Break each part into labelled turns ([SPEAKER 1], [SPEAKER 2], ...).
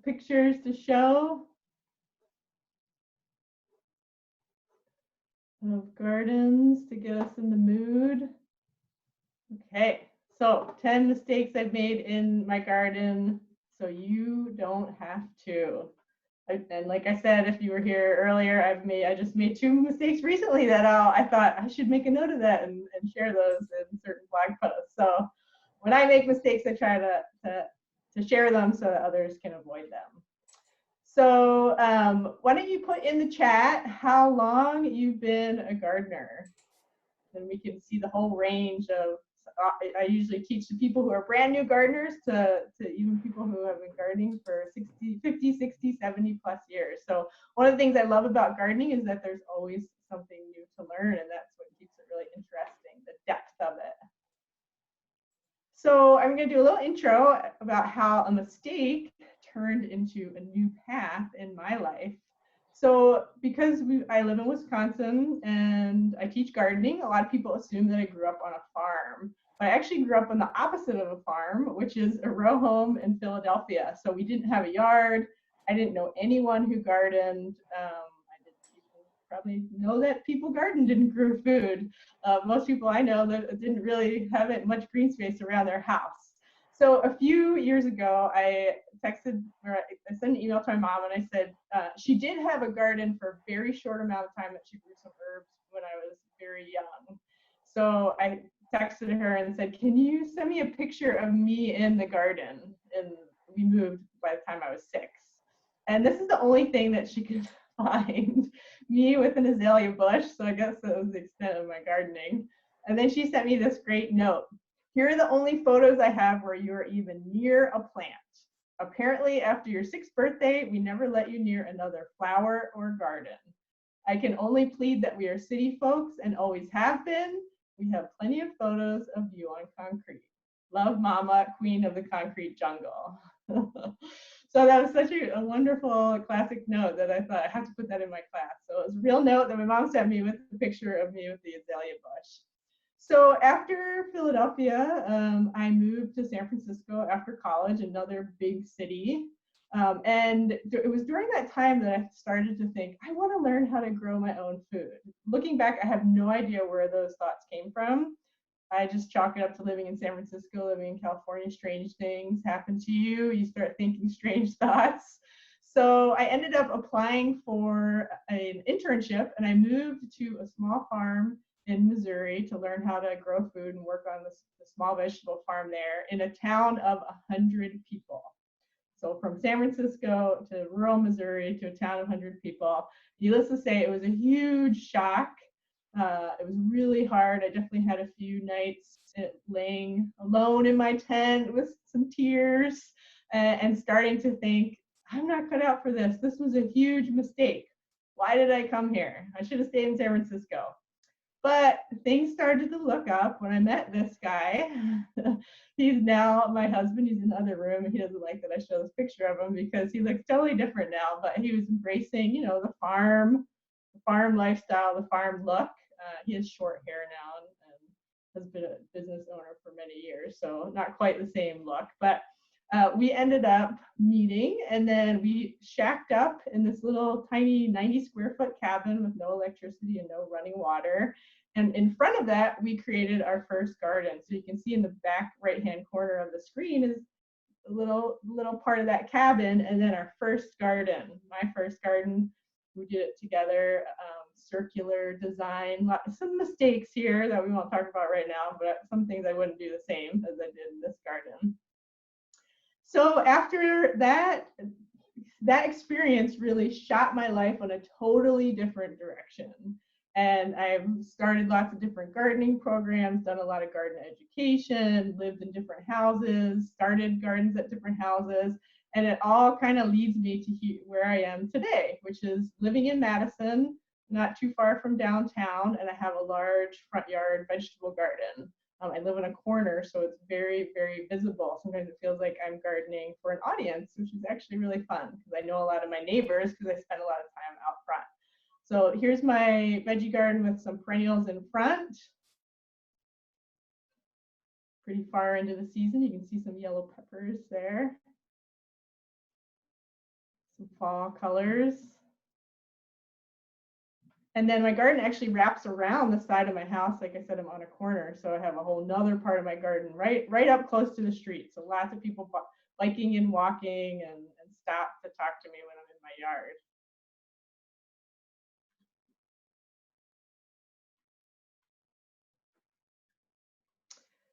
[SPEAKER 1] pictures to show of gardens to get us in the mood. Okay, so 10 mistakes I've made in my garden so you don't have to. And like I said, if you were here earlier, I just made 2 mistakes recently that I thought I should make a note of that and share those in certain blog posts. So when I make mistakes, I try to share them so that others can avoid them. So why don't you put in the chat how long you've been a gardener? Then we can see the whole range of, I usually teach the people who are brand new gardeners to even people who have been gardening for 50, 60, 70 plus years. So one of the things I love about gardening is that there's always something new to learn, and that's what keeps it really interesting, the depth of it. So I'm going to do a little intro about how a mistake turned into a new path in my life. So because I live in Wisconsin and I teach gardening, a lot of people assume that I grew up on a farm. But I actually grew up on the opposite of a farm, which is a row home in Philadelphia. So we didn't have a yard. I didn't know anyone who gardened. I didn't even probably know that people gardened and grew food. Most people I know that didn't really have much green space around their house. So a few years ago, I texted or I sent an email to my mom and I said she did have a garden for a very short amount of time that she grew some herbs when I was very young. So I texted her and said, can you send me a picture of me in the garden? And we moved by the time I was 6. And this is the only thing that she could find, me with an azalea bush. So I guess that was the extent of my gardening. And then she sent me this great note. Here are the only photos I have where you are even near a plant. Apparently, after your 6th birthday, we never let you near another flower or garden. I can only plead that we are city folks and always have been. We have plenty of photos of you on concrete. Love, Mama, queen of the concrete jungle. So that was such a wonderful classic note that I thought I have to put that in my class. So it was a real note that my mom sent me with the picture of me with the azalea bush. So after Philadelphia, I moved to San Francisco after college, another big city. And it was during that time that I started to think, I want to learn how to grow my own food. Looking back, I have no idea where those thoughts came from. I just chalk it up to living in San Francisco, living in California. Strange things happen to you. You start thinking strange thoughts. So I ended up applying for an internship, and I moved to a small farm in Missouri to learn how to grow food and work on the small vegetable farm there in a town of 100 people. So from San Francisco to rural Missouri to a town of 100 people. Needless to say, it was a huge shock. It was really hard. I definitely had a few nights laying alone in my tent with some tears and starting to think, I'm not cut out for this. This was a huge mistake. Why did I come here? I should have stayed in San Francisco. But things started to look up when I met this guy. He's now my husband. He's in the other room, and he doesn't like that I show this picture of him because he looks totally different now. But he was embracing, the farm lifestyle, the farm look. He has short hair now and has been a business owner for many years, so not quite the same look. But we ended up meeting, and then we shacked up in this little tiny 90 square foot cabin with no electricity and no running water. And in front of that, we created our first garden. So you can see in the back right-hand corner of the screen is a little part of that cabin, and then our first garden, my first garden. We did it together, circular design, some mistakes here that we won't talk about right now, but some things I wouldn't do the same as I did in this garden. So after that experience really shot my life in a totally different direction. And I've started lots of different gardening programs, done a lot of garden education, lived in different houses, started gardens at different houses. And it all kind of leads me to where I am today, which is living in Madison, not too far from downtown. And I have a large front yard vegetable garden. I live in a corner, so it's very, very visible. Sometimes it feels like I'm gardening for an audience, which is actually really fun because I know a lot of my neighbors because I spend a lot of time out front. So here's my veggie garden with some perennials in front. Pretty far into the season, you can see some yellow peppers there. some fall colors. And then my garden actually wraps around the side of my house. Like I said, I'm on a corner, so I have a whole nother part of my garden right up close to the street. So lots of people biking and walking and stop to talk to me when I'm in my yard.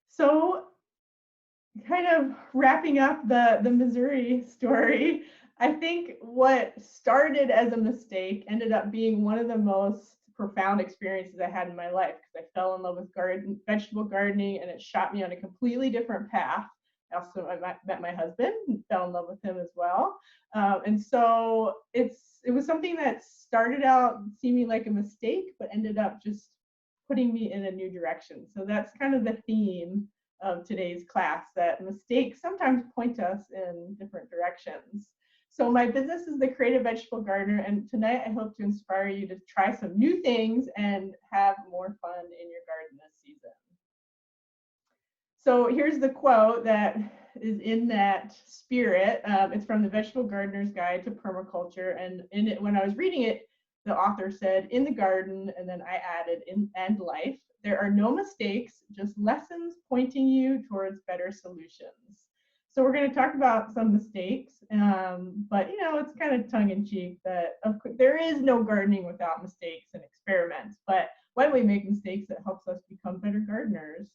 [SPEAKER 1] So kind of wrapping up the Missouri story, I think what started as a mistake ended up being one of the most profound experiences I had in my life, because I fell in love with vegetable gardening, and it shot me on a completely different path. I met my husband and fell in love with him as well. And so it was something that started out seeming like a mistake, but ended up just putting me in a new direction. So that's kind of the theme of today's class, that mistakes sometimes point us in different directions. So my business is the Creative Vegetable Gardener, and tonight I hope to inspire you to try some new things and have more fun in your garden this season. So here's the quote that is in that spirit. It's from the Vegetable Gardener's Guide to Permaculture, and in it, when I was reading it, the author said, "In the garden," and then I added, "in and life, there are no mistakes, just lessons pointing you towards better solutions." So we're going to talk about some mistakes, but it's kind of tongue-in-cheek that there is no gardening without mistakes and experiments. But when we make mistakes, it helps us become better gardeners.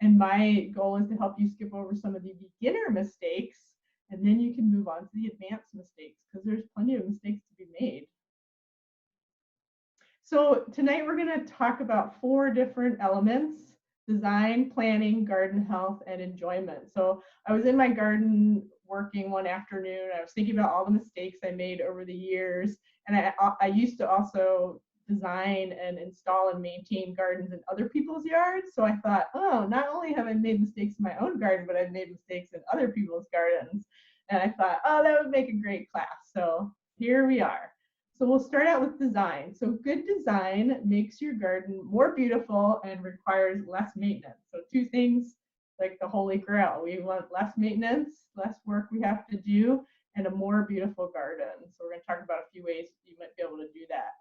[SPEAKER 1] And my goal is to help you skip over some of the beginner mistakes, and then you can move on to the advanced mistakes, because there's plenty of mistakes to be made. So tonight we're going to talk about 4 different elements: design, planning, garden health, and enjoyment. So I was in my garden working one afternoon. I was thinking about all the mistakes I made over the years. And I used to also design and install and maintain gardens in other people's yards. So I thought, oh, not only have I made mistakes in my own garden, but I've made mistakes in other people's gardens. And I thought, oh, that would make a great class. So here we are. So we'll start out with design. So good design makes your garden more beautiful and requires less maintenance. So 2 things, like the holy grail. We want less maintenance, less work we have to do, and a more beautiful garden. So we're going to talk about a few ways you might be able to do that.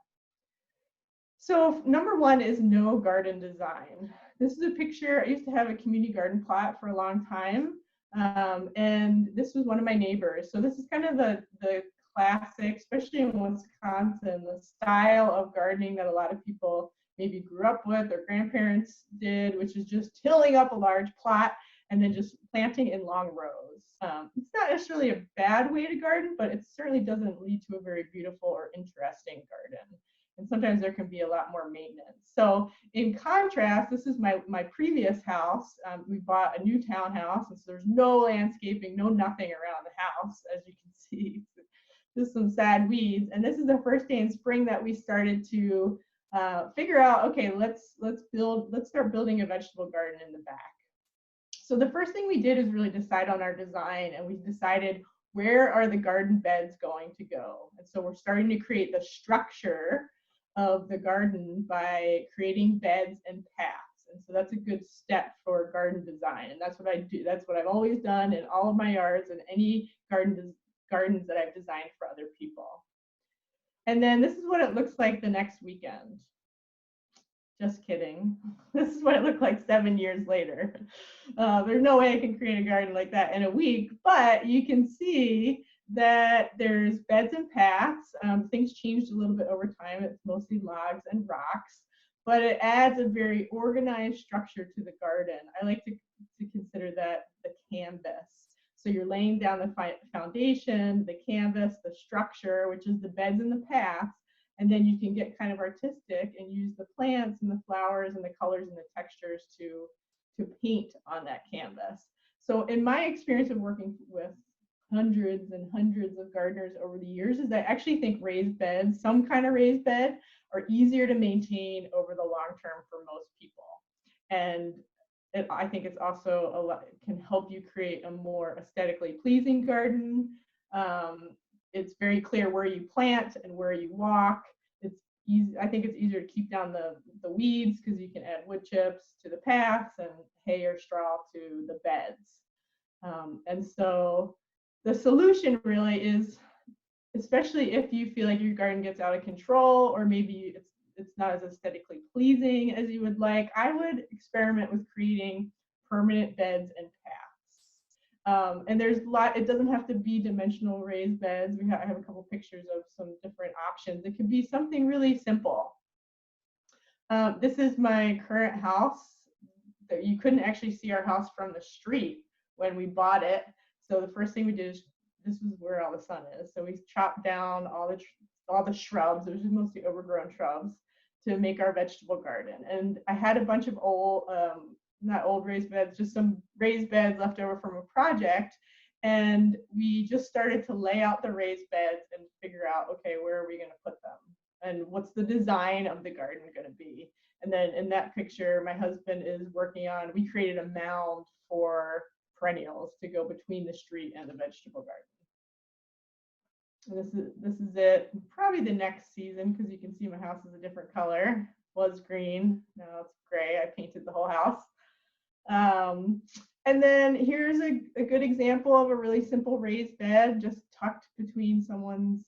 [SPEAKER 1] So number 1 is no garden design. This is a picture. I used to have a community garden plot for a long time. And this was one of my neighbors. So this is kind of the classic, especially in Wisconsin, the style of gardening that a lot of people maybe grew up with or grandparents did, which is just tilling up a large plot and then just planting in long rows. It's not necessarily a bad way to garden, but it certainly doesn't lead to a very beautiful or interesting garden. And sometimes there can be a lot more maintenance. So in contrast, this is my previous house. We bought a new townhouse, and so there's no landscaping, no nothing around the house, as you can see. Just some sad weeds. And this is the first day in spring that we started to figure out, okay, let's start building a vegetable garden in the back. So the first thing we did is really decide on our design, and we decided, where are the garden beds going to go? And so we're starting to create the structure of the garden by creating beds and paths. And so that's a good step for garden design. And that's what I do. That's what I've always done in all of my yards and any gardens that I've designed for other people. And then this is what it looks like the next weekend. Just kidding. This is what it looked like 7 years later. There's no way I can create a garden like that in a week, but you can see that there's beds and paths. Things changed a little bit over time. It's mostly logs and rocks, but it adds a very organized structure to the garden. I like to consider that the canvas. So you're laying down the foundation, the canvas, the structure, which is the beds and the paths, and then you can get kind of artistic and use the plants and the flowers and the colors and the textures to paint on that canvas. So in my experience of working with hundreds and hundreds of gardeners over the years, is I actually think raised beds, some kind of raised bed, are easier to maintain over the long term for most people. And I think it's also it can help you create a more aesthetically pleasing garden. It's very clear where you plant and where you walk. It's easy. I think it's easier to keep down the weeds, because you can add wood chips to the paths and hay or straw to the beds. And so the solution really is especially if you feel like your garden gets out of control, or maybe it's not as aesthetically pleasing as you would like, I would experiment with creating permanent beds and paths. And there's a lot, it doesn't have to be dimensional raised beds. I have a couple pictures of some different options. It could be something really simple. This is my current house. You couldn't actually see our house from the street when we bought it. So the first thing we did is, this is where all the sun is. So we chopped down all the shrubs, which is mostly overgrown shrubs, to make our vegetable garden. And I had a bunch of old, not old raised beds, just some raised beds left over from a project. And we just started to lay out the raised beds and figure out, okay, where are we going to put them? And what's the design of the garden going to be? And then in that picture, my husband is working on, we created a mound for perennials to go between the street and the vegetable garden. And this is it. Probably the next season, because you can see my house is a different color. Was green, now it's gray. I painted the whole house. And then here's a good example of a really simple raised bed, just tucked between someone's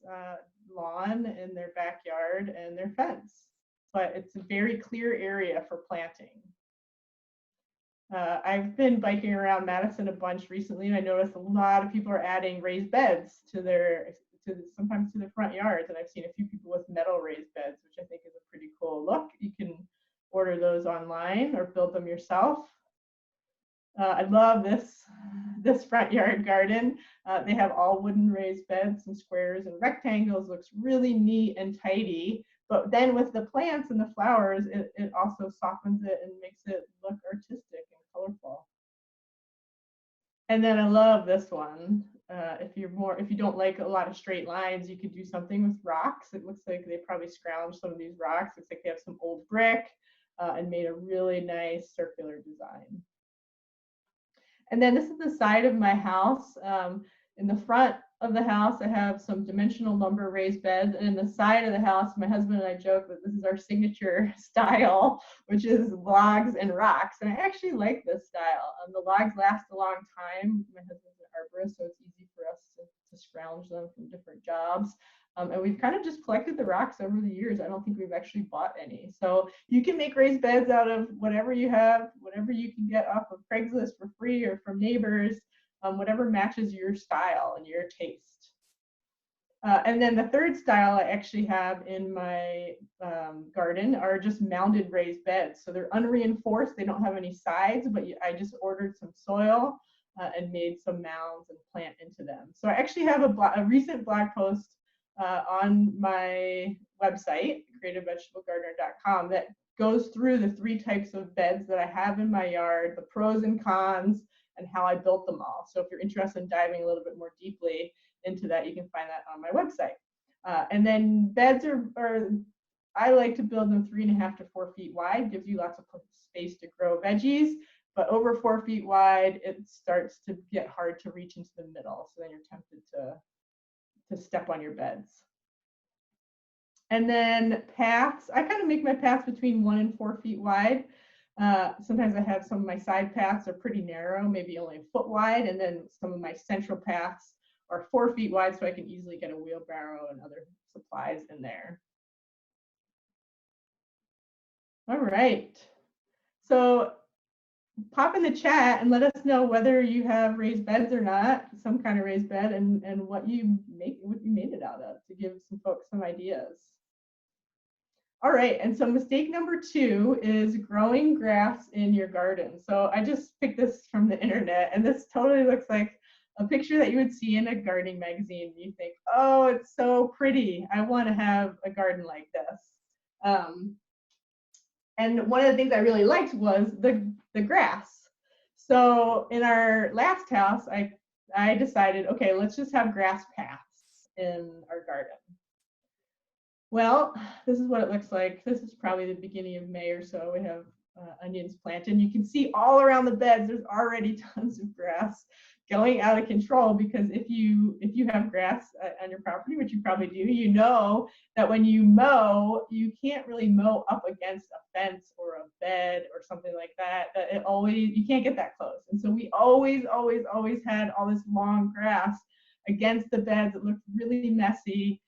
[SPEAKER 1] lawn in their backyard and their fence. But it's a very clear area for planting. I've been biking around Madison a bunch recently, and I noticed a lot of people are adding raised beds to sometimes to their front yards. And I've seen a few people with metal raised beds, which I think is a pretty cool look. You can order those online or build them yourself. I love this front yard garden. They have all wooden raised beds, some squares and rectangles. Looks really neat and tidy. But then with the plants and the flowers, it also softens it and makes it look artistic and colorful. And then I love this one. If you don't like a lot of straight lines, you could do something with rocks. It looks like they probably scrounged some of these rocks. Looks like they have some old brick and made a really nice circular design. And then this is the side of my house. In the front of the house, I have some dimensional lumber raised beds. And in the side of the house, my husband and I joke that this is our signature style, which is logs and rocks. And I actually like this style. The logs last a long time. My husband's an arborist, so it's easy for us to scrounge them from different jobs. And we've kind of just collected the rocks over the years. I don't think we've actually bought any. So you can make raised beds out of whatever you have, whatever you can get off of Craigslist for free or from neighbors, whatever matches your style and your taste. And then the third style I actually have in my garden are just mounded raised beds. So they're unreinforced. They don't have any sides, but I just ordered some soil and made some mounds and plant into them. So I actually have a recent blog post on my website, creativevegetablegardener.com, that goes through the 3 types of beds that I have in my yard, the pros and cons, and how I built them all. So if you're interested in diving a little bit more deeply into that, you can find that on my website. And then beds I like to build them 3.5 to 4 feet wide, gives you lots of space to grow veggies. But over 4 feet wide, it starts to get hard to reach into the middle. So then you're tempted to step on your beds. And then paths, I kind of make my paths between 1 and 4 feet wide. Sometimes I have some of my side paths are pretty narrow, maybe only a foot wide, and then some of my central paths are 4 feet wide, so I can easily get a wheelbarrow and other supplies in there. All right, so pop in the chat and let us know whether you have raised beds or not, some kind of raised bed, and what you made it out of, to give some folks some ideas. All right, and so mistake number 2 is growing grass in your garden. So I just picked this from the internet, and this totally looks like a picture that you would see in a gardening magazine. You think, oh, it's so pretty. I want to have a garden like this. And one of the things I really liked was the grass. So in our last house, I decided, okay, let's just have grass paths in our garden. Well, this is what it looks like. This is probably the beginning of May or so. We have onions planted. You can see all around the beds, there's already tons of grass going out of control, because if you have grass on your property, which you probably do, you know that when you mow, you can't really mow up against a fence or a bed or something like that. You can't get that close. And so we always had all this long grass. against the beds. It looked really messy.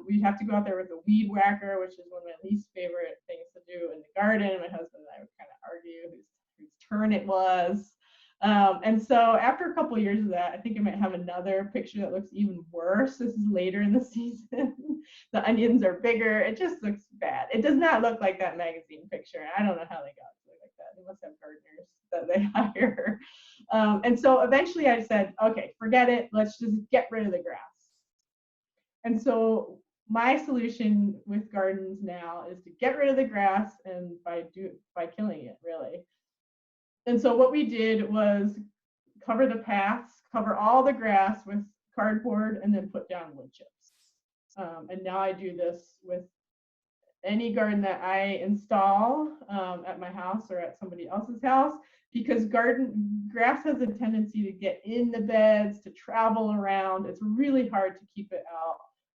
[SPEAKER 1] We'd have to go out there with a weed whacker, which is one of my least favorite things to do in the garden. My husband and I would kind of argue whose turn it was. And so after a couple of years of that, I think I might have another picture that looks even worse. This is later in the season. The onions are bigger. It just looks bad. It does not look like that magazine picture. I don't know how they got to look like that. They must have gardeners that they hire. And so eventually I said, okay, forget it. Let's just get rid of the grass. And so my solution with gardens now is to get rid of the grass, and by killing it, really. And so what we did was cover the paths, cover all the grass with cardboard, and then put down wood chips. And now I do this with any garden that I install at my house or at somebody else's house, because grass has a tendency to get in the beds, to travel around. It's really hard to keep it out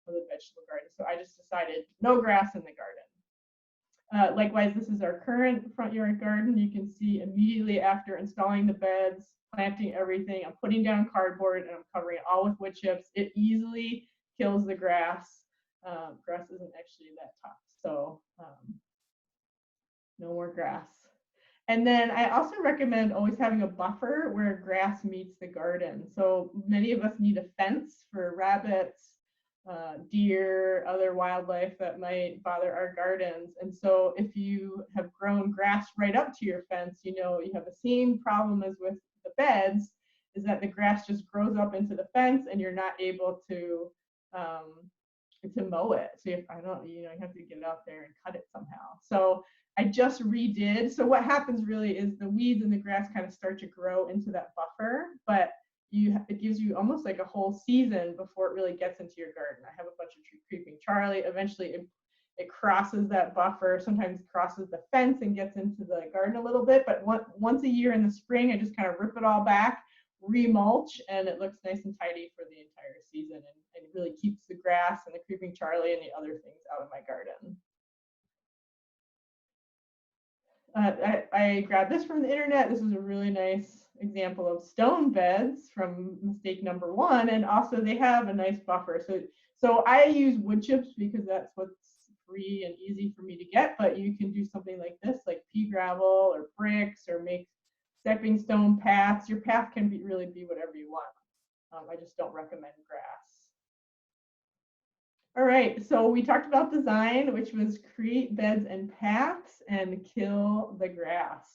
[SPEAKER 1] of the vegetable garden. So I just decided no grass in the garden. Likewise, this is our current front yard garden. You can see immediately after installing the beds, planting everything, I'm putting down cardboard and I'm covering it all with wood chips. It easily kills the grass. Grass isn't actually that tough, so no more grass. And then I also recommend always having a buffer where grass meets the garden. So many of us need a fence for rabbits, deer, other wildlife that might bother our gardens. And so if you have grown grass right up to your fence, you have the same problem as with the beds, is that the grass just grows up into the fence and you're not able to mow it. So you have to get it out there and cut it somehow. So I just redid. So what happens really is the weeds and the grass kind of start to grow into that buffer, but it gives you almost like a whole season before it really gets into your garden. I have a bunch of creeping Charlie. Eventually it crosses that buffer, sometimes crosses the fence and gets into the garden a little bit, but once a year in the spring, I just kind of rip it all back, remulch, and it looks nice and tidy for the entire season, and it really keeps the grass and the creeping Charlie and the other things out of my garden. I grabbed this from the internet. This is a really nice example of stone beds from mistake number 1, and also they have a nice buffer. So I use wood chips because that's what's free and easy for me to get, but you can do something like this, like pea gravel or bricks, or make stepping stone paths. Your path can really be whatever you want. I just don't recommend grass. All right, so we talked about design, which was create beds and paths and kill the grass.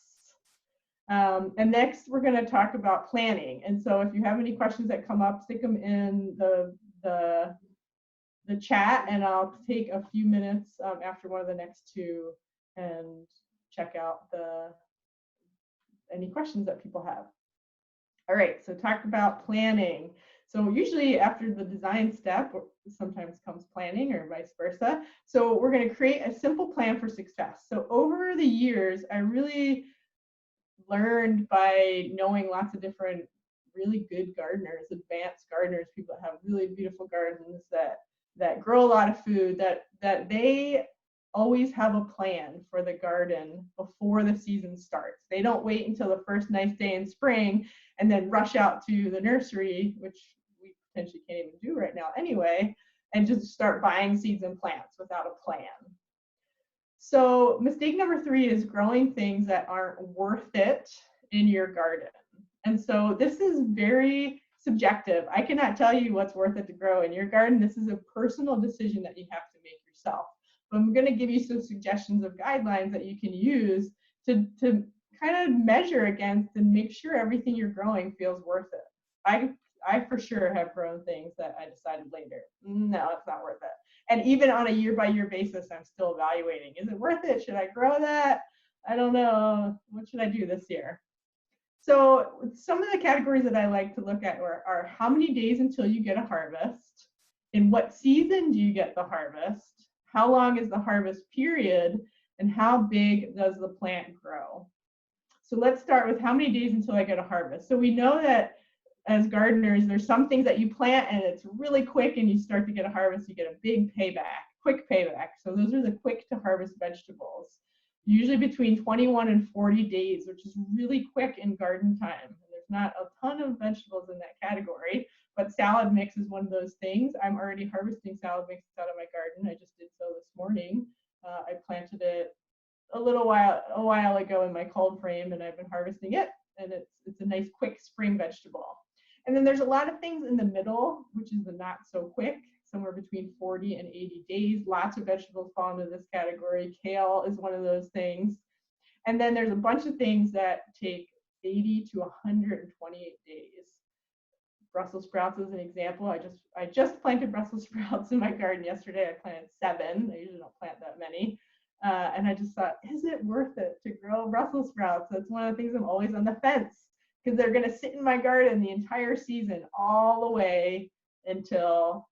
[SPEAKER 1] And next, we're going to talk about planning. And so if you have any questions that come up, stick them in the chat, and I'll take a few minutes after one of the next two and check out any questions that people have. All right, so talk about planning. So usually after the design step, sometimes comes planning, or vice versa. So we're going to create a simple plan for success. So over the years, I really learned by knowing lots of different really good gardeners, advanced gardeners, people that have really beautiful gardens that grow a lot of food, that they always have a plan for the garden before the season starts. They don't wait until the first nice day in spring and then rush out to the nursery, which we potentially can't even do right now anyway, and just start buying seeds and plants without a plan. So mistake number 3 is growing things that aren't worth it in your garden. And so this is very subjective. I cannot tell you what's worth it to grow in your garden. This is a personal decision that you have to make yourself. But I'm going to give you some suggestions of guidelines that you can use to kind of measure against and make sure everything you're growing feels worth it. I for sure have grown things that I decided later, no, it's not worth it. And even on a year-by-year basis, I'm still evaluating. Is it worth it? Should I grow that? I don't know. What should I do this year? So some of the categories that I like to look at are how many days until you get a harvest? In what season do you get the harvest? How long is the harvest period? And how big does the plant grow? So let's start with how many days until I get a harvest. So we know that as gardeners, there's some things that you plant and it's really quick and you start to get a harvest, you get a big payback, quick payback. So those are the quick to harvest vegetables, usually between 21 and 40 days, which is really quick in garden time. And there's There's not a ton of vegetables in that category, but salad mix is one of those things. I'm already harvesting salad mix out of my garden. I just did so this morning. I planted it a while ago in my cold frame, and I've been harvesting it, and it's a nice quick spring vegetable. And then there's a lot of things in the middle, which is the not so quick, somewhere between 40 and 80 days. Lots of vegetables fall into this category. Kale is one of those things. And then there's a bunch of things that take 80 to 128 days. Brussels sprouts is an example. I just planted Brussels sprouts in my garden yesterday. I planted 7. I usually don't plant that many. And I just thought, is it worth it to grow Brussels sprouts? That's one of the things I'm always on the fence, because they're going to sit in my garden the entire season, all the way until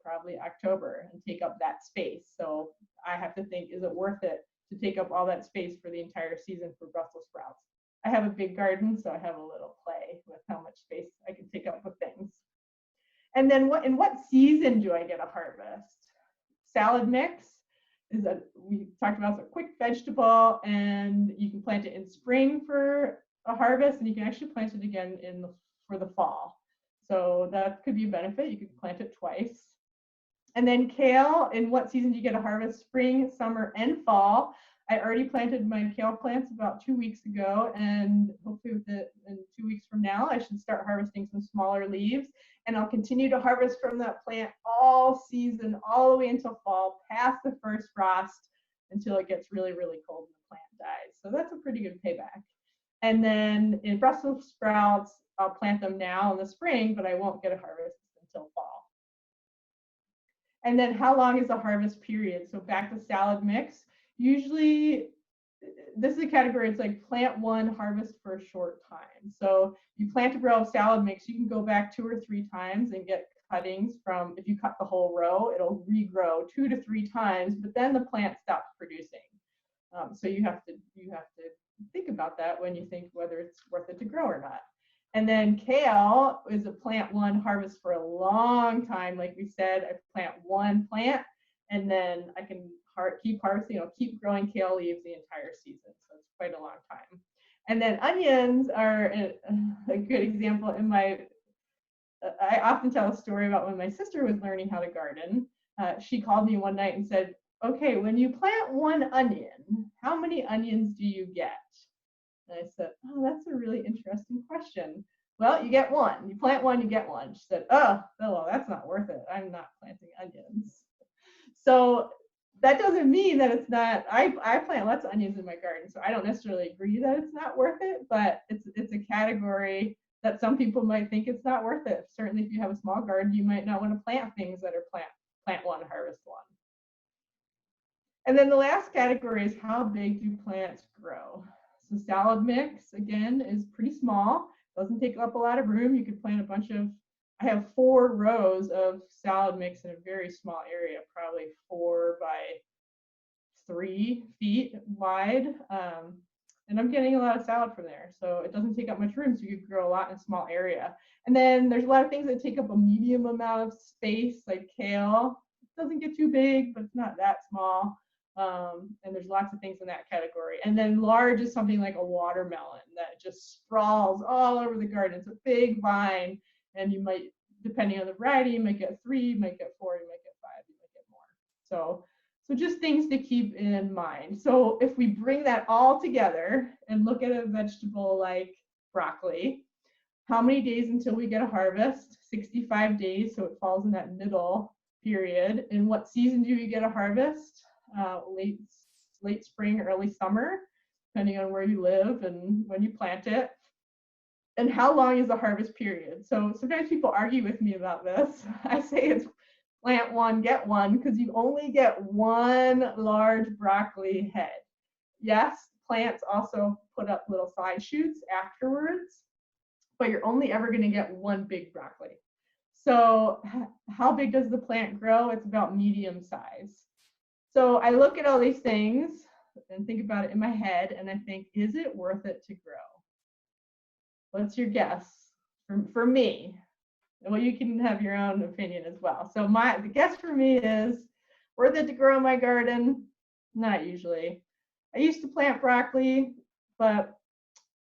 [SPEAKER 1] probably October, and take up that space. So I have to think, is it worth it to take up all that space for the entire season for Brussels sprouts? I have a big garden, so I have a little play with how much space I can take up with things. And then in what season do I get a harvest? Salad mix we talked about, it's a quick vegetable, and you can plant it in spring for a harvest, and you can actually plant it again for the fall. So that could be a benefit. You could plant it twice. And then kale, in what season do you get a harvest? Spring, summer, and fall. I already planted my kale plants about 2 weeks ago, and hopefully in 2 weeks from now, I should start harvesting some smaller leaves. And I'll continue to harvest from that plant all season, all the way until fall, past the first frost, until it gets really, really cold and the plant dies. So that's a pretty good payback. And then in Brussels sprouts, I'll plant them now in the spring, but I won't get a harvest until fall. And then how long is the harvest period? So back to salad mix. Usually, this is a category, it's like plant one, harvest for a short time. So you plant a row of salad mix, you can go back 2 or 3 times and get cuttings from, if you cut the whole row, it'll regrow 2 to 3 times, but then the plant stops producing. So you have to think about that when you think whether it's worth it to grow or not. And then kale is a plant one, harvest for a long time. Like we said, I plant one plant, and then I can keep harvesting, keep growing kale leaves the entire season. So it's quite a long time. And then onions are a good example. I often tell a story about when my sister was learning how to garden. She called me one night and said, okay, when you plant one onion, how many onions do you get? And I said, oh, that's a really interesting question. Well, you get one. You plant one, you get one. She said, oh, well, that's not worth it. I'm not planting onions. So that doesn't mean that it's not. I plant lots of onions in my garden, so I don't necessarily agree that it's not worth it, but it's a category that some people might think it's not worth it. Certainly if you have a small garden, you might not want to plant things that are plant one, harvest one. And then the last category is how big do plants grow? So salad mix, again, is pretty small. Doesn't take up a lot of room. You could plant a bunch of, I have 4 rows of salad mix in a very small area, probably 4 by 3 feet wide. And I'm getting a lot of salad from there. So it doesn't take up much room, so you could grow a lot in a small area. And then there's a lot of things that take up a medium amount of space, like kale. It doesn't get too big, but it's not that small. And there's lots of things in that category. And then large is something like a watermelon that just sprawls all over the garden. It's a big vine, and you might, depending on the variety, you might get 3, you might get 4, you might get 5, you might get more. So just things to keep in mind. So if we bring that all together and look at a vegetable like broccoli, how many days until we get a harvest? 65 days, so it falls in that middle period. In what season do you get a harvest? Late spring, early summer, depending on where you live and when you plant it. And how long is the harvest period? So sometimes people argue with me about this. I say it's plant one, get one, because you only get one large broccoli head. Yes, plants also put up little side shoots afterwards, but you're only ever going to get one big broccoli. So how big does the plant grow? It's about medium size. So I look at all these things and think about it in my head, and I think, is it worth it to grow? What's your guess? For me, well, you can have your own opinion as well. So the guess for me is, worth it to grow in my garden? Not usually. I used to plant broccoli, but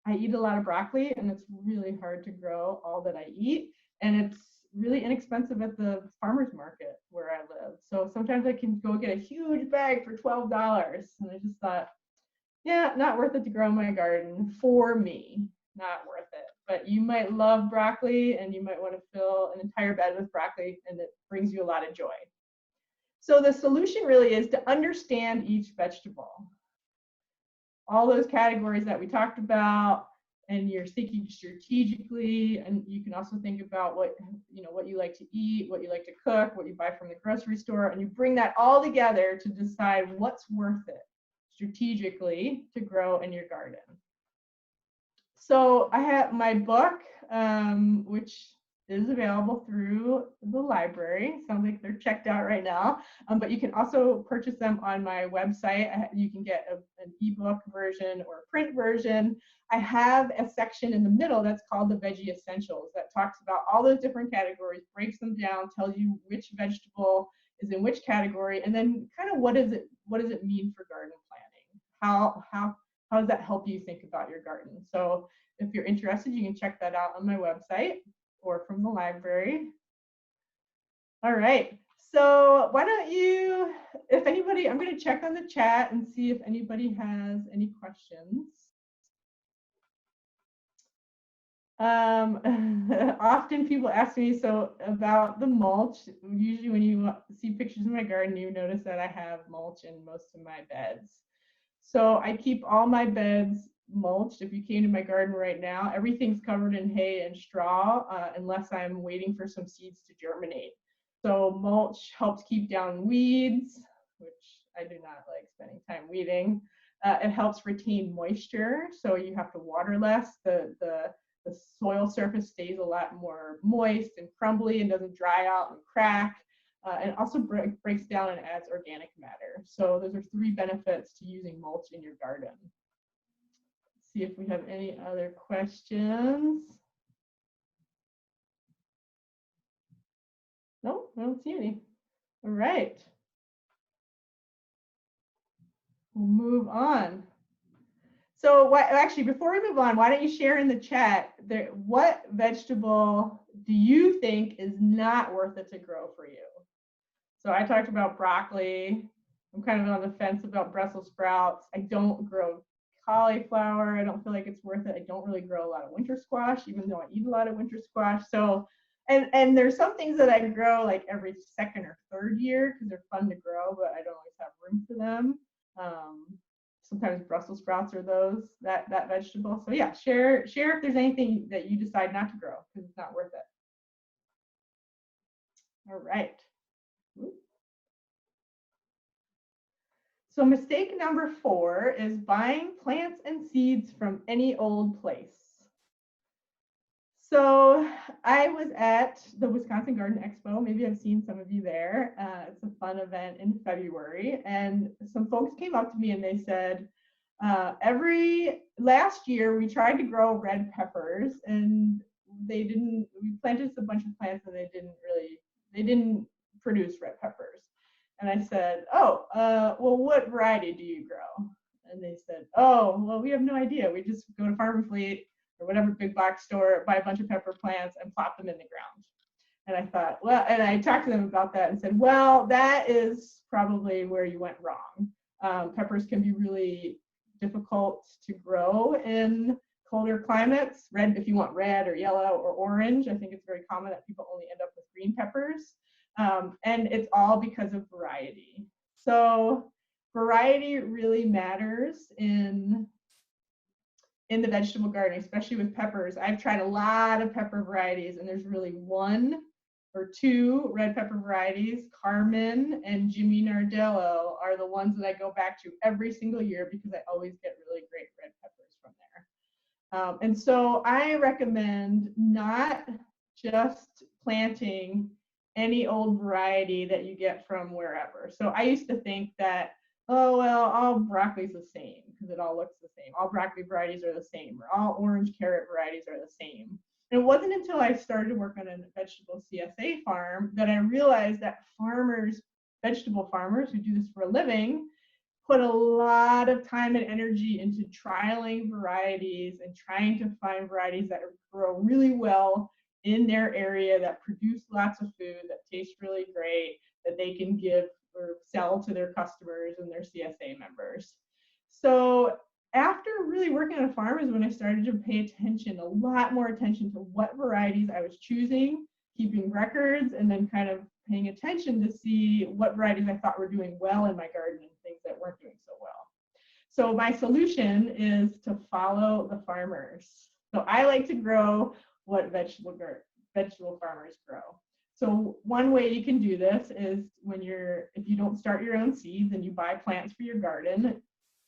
[SPEAKER 1] I eat a lot of broccoli, and it's really hard to grow all that I eat. And it's really inexpensive at the farmer's market where I live. So sometimes I can go get a huge bag for $12. And I just thought, yeah, not worth it to grow in my garden for me. Not worth it. But you might love broccoli, and you might want to fill an entire bed with broccoli, and it brings you a lot of joy. So the solution really is to understand each vegetable. All those categories that we talked about, and you're thinking strategically, and you can also think about what you like to eat, what you like to cook, what you buy from the grocery store, and you bring that all together to decide what's worth it strategically to grow in your garden. So I have my book, which is available through the library. Sounds like they're checked out right now, but you can also purchase them on my website. You can get an ebook version or a print version. I have a section in the middle that's called the Veggie Essentials that talks about all those different categories, breaks them down, tells you which vegetable is in which category, and then kind of what does it mean for garden planning? How does that help you think about your garden? So if you're interested, you can check that out on my website or from the library. All right, so why don't you, if anybody, I'm going to check on the chat and see if anybody has any questions. Often people ask me about the mulch. Usually when you see pictures of my garden, you notice that I have mulch in most of my beds. So I keep all my beds mulched. If you came to my garden right now, everything's covered in hay and straw, unless I'm waiting for some seeds to germinate. So mulch helps keep down weeds, which I do not like spending time weeding. It helps retain moisture, so you have to water less. The soil surface stays a lot more moist and crumbly and doesn't dry out and crack. And also breaks down and adds organic matter. So those are 3 benefits to using mulch in your garden. Let's see if we have any other questions. No, I don't see any. All right. We'll move on. So actually, before we move on, why don't you share in the chat what vegetable do you think is not worth it to grow for you? So I talked about broccoli. I'm kind of on the fence about Brussels sprouts. I don't grow cauliflower. I don't feel like it's worth it. I don't really grow a lot of winter squash, even though I eat a lot of winter squash. So, and there's some things that I grow like every 2nd or 3rd year because they're fun to grow, but I don't always have room for them. Sometimes Brussels sprouts are that vegetable. So yeah, share if there's anything that you decide not to grow because it's not worth it. All right. So mistake number 4 is buying plants and seeds from any old place. So I was at the Wisconsin Garden Expo. Maybe I've seen some of you there. It's a fun event in February. And some folks came up to me and they said, last year we tried to grow red peppers and we planted a bunch of plants and they didn't produce red peppers. And I said, oh, well, what variety do you grow? And they said, oh, well, we have no idea. We just go to Farm and Fleet or whatever big box store, buy a bunch of pepper plants and plop them in the ground. And I thought, well, and I talked to them about that and said, well, that is probably where you went wrong. Peppers can be really difficult to grow in colder climates. Red, if you want red or yellow or orange, I think it's very common that people only end up with green peppers. And it's all because of variety. So variety really matters in the vegetable garden, especially with peppers. I've tried a lot of pepper varieties, and there's really 1 or 2 red pepper varieties. Carmen and Jimmy Nardello are the ones that I go back to every single year because I always get really great red peppers from there. And so I recommend not just planting any old variety that you get from wherever. So I used to think that, oh, well, all broccoli's the same because it all looks the same. All broccoli varieties are the same, or all orange carrot varieties are the same. And it wasn't until I started to work on a vegetable CSA farm that I realized that vegetable farmers who do this for a living, put a lot of time and energy into trialing varieties and trying to find varieties that grow really well in their area, that produce lots of food, that taste really great, that they can give or sell to their customers and their CSA members. So after really working on a farm is when I started to pay attention, a lot more attention to what varieties I was choosing, keeping records, and then kind of paying attention to see what varieties I thought were doing well in my garden and things that weren't doing so well. So my solution is to follow the farmers. So I like to grow what vegetable farmers grow. So one way you can do this is if you don't start your own seeds and you buy plants for your garden,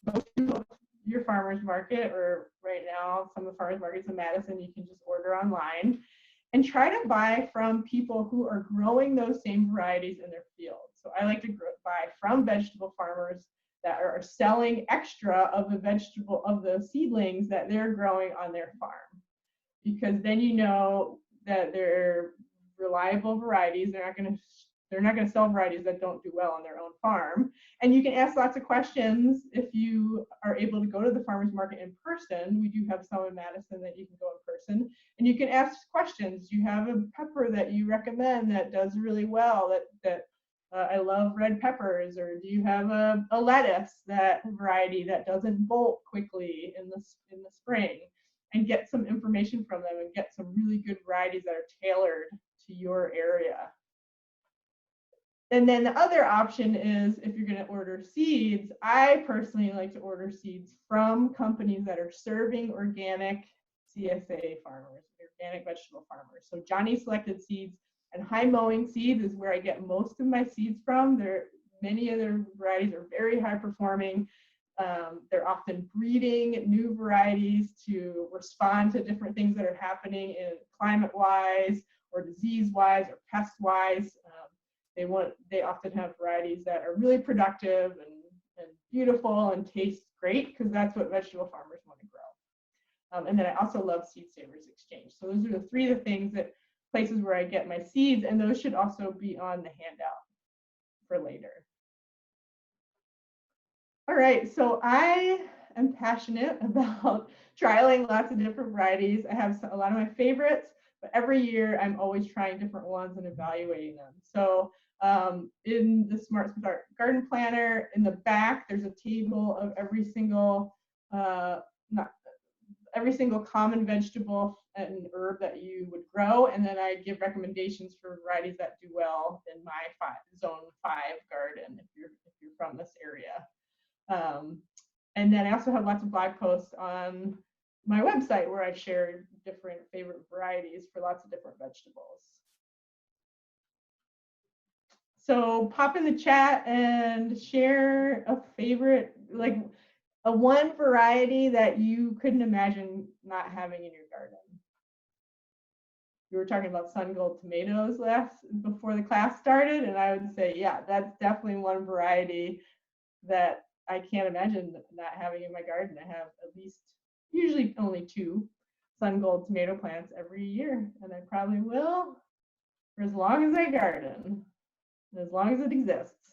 [SPEAKER 1] go to your farmer's market, or right now some of the farmers markets in Madison you can just order online, and try to buy from people who are growing those same varieties in their fields. So I like to buy from vegetable farmers that are selling extra of the seedlings that they're growing on their farm, because then you know that they're reliable varieties. They're not going to sell varieties that don't do well on their own farm. And you can ask lots of questions if you are able to go to the farmer's market in person. We do have some in Madison that you can go in person, and you can ask questions. Do you have a pepper that you recommend that does really well, I love red peppers? Or do you have a lettuce variety that doesn't bolt quickly in the spring? And get some information from them and get some really good varieties that are tailored to your area. And then the other option is, if you're going to order seeds, I personally like to order seeds from companies that are serving organic CSA farmers, organic vegetable farmers. So Johnny Selected Seeds and High Mowing Seeds is where I get most of my seeds from. Many of their varieties are very high performing. They're often breeding new varieties to respond to different things that are happening in climate-wise or disease-wise or pest-wise. They often have varieties that are really productive and beautiful and taste great, because that's what vegetable farmers want to grow. And then I also love Seed Savers Exchange. So those are the places where I get my seeds, and those should also be on the handout for later. All right, so I am passionate about trialing lots of different varieties. I have a lot of my favorites, but every year I'm always trying different ones and evaluating them. So in the Smart Start Garden Planner, in the back, there's a table of every single common vegetable and herb that you would grow, and then I give recommendations for varieties that do well in my zone 5 garden if you're from this area. And then I also have lots of blog posts on my website where I share different favorite varieties for lots of different vegetables. So pop in the chat and share a favorite, like a one variety that you couldn't imagine not having in your garden. We were talking about sun gold tomatoes before the class started, and I would say, yeah, that's definitely one variety that I can't imagine not having in my garden. I have at least, usually only 2 sun gold tomato plants every year, and I probably will for as long as I garden, as long as it exists.